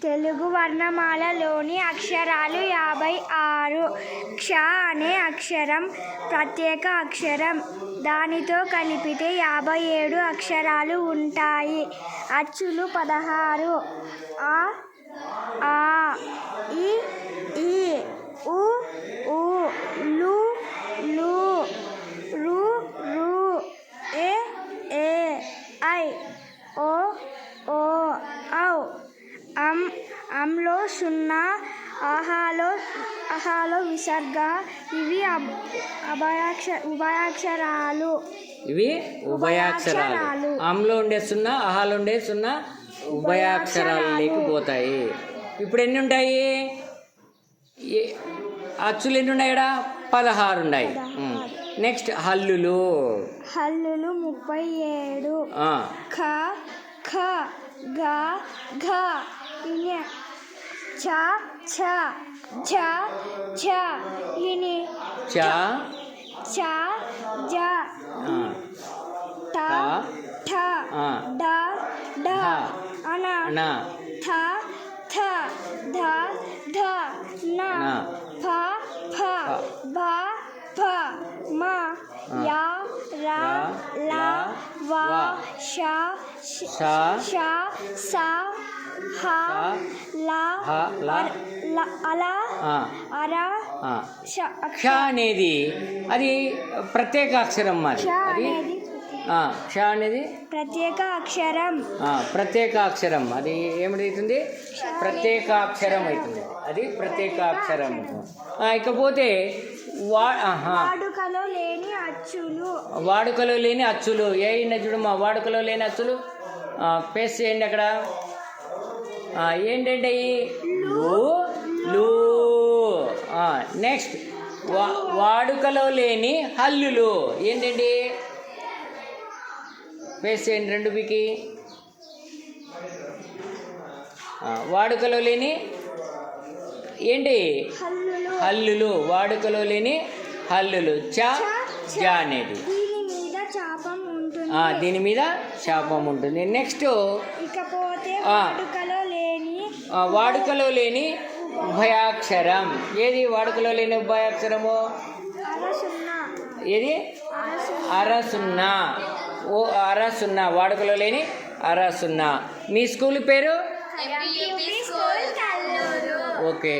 తెలుగు వర్ణమాలలోని అక్షరాలు 56. క్ష అనే అక్షరం ప్రత్యేక అక్షరం. దానితో కలిపితే 57 అక్షరాలు ఉంటాయి. అచ్చులు 16. అ, ఆ, ఇ, ఈ, ఉ, ఊ, లు, లు, రు, రు, ఏ, ఐ, ఓ, ఔ. అంలో 0, అహాలో విసర్గ. ఇవి ఉభయాక్షరాలు. ఇవి ఉభయాక్షరాలు. అంలో ఉండే 0, అహాలో ఉండే 0 ఉభయాక్షరాలకి పోతాయి. ఇప్పుడు ఎన్ని ఉంటాయి? అచ్చులు ఎన్ని ఉన్నాయి? 16 ఉన్నాయి. నెక్స్ట్ హల్లులు. 37. ఖ, ఖ, గ, ఘ, ఞ, చ, ఛ, ఝ, ఝ, ఞ, చ, జ, ట, ఠ, డ, ఢ, ణ, థ, థ, ధ, ధ, న, ఫ, ఫ, భ, భ, మ, య, ర, ల, వ, ష, ష, స, హ, ల, అల, అర, క్ష అనేది అది ప్రత్యేక అక్షరం. మరి అది క్ష అనేది ప్రత్యేక అక్షరం. ప్రత్యేక అక్షరం అది ఏమిటవుతుంది? ప్రత్యేకాక్షరం అవుతుంది. అది ప్రత్యేకాక్షరం. ఇకపోతే వాడుకలో లేని అచ్చులు. వాడుకలో లేని అచ్చులు ఏ చూడమ్మా. వాడుకలో లేని అచ్చులు పేస్ట్ చేయండి అక్కడ. ఏంటంటే లు. నెక్స్ట్ వాడుకలో లేని హల్లులు ఏంటండి? పేస్ట్ చేయండి 2 బికి. వాడుకలో లేని ఏంటి? హల్లులు. వాడుకలో లేని హల్లులు. చ, జ అనేది దీని మీద శాపం ఉంటుంది. నెక్స్ట్ ఇకపోతే వాడుకలో లేని ఉభయాక్షరం ఏది? వాడుకలో లేని ఉభయాక్షరము ఏది? అరసున్నా. అరసున్నా వాడుకలో లేని అరసున్నా. మీ స్కూల్ పేరు? ఓకే.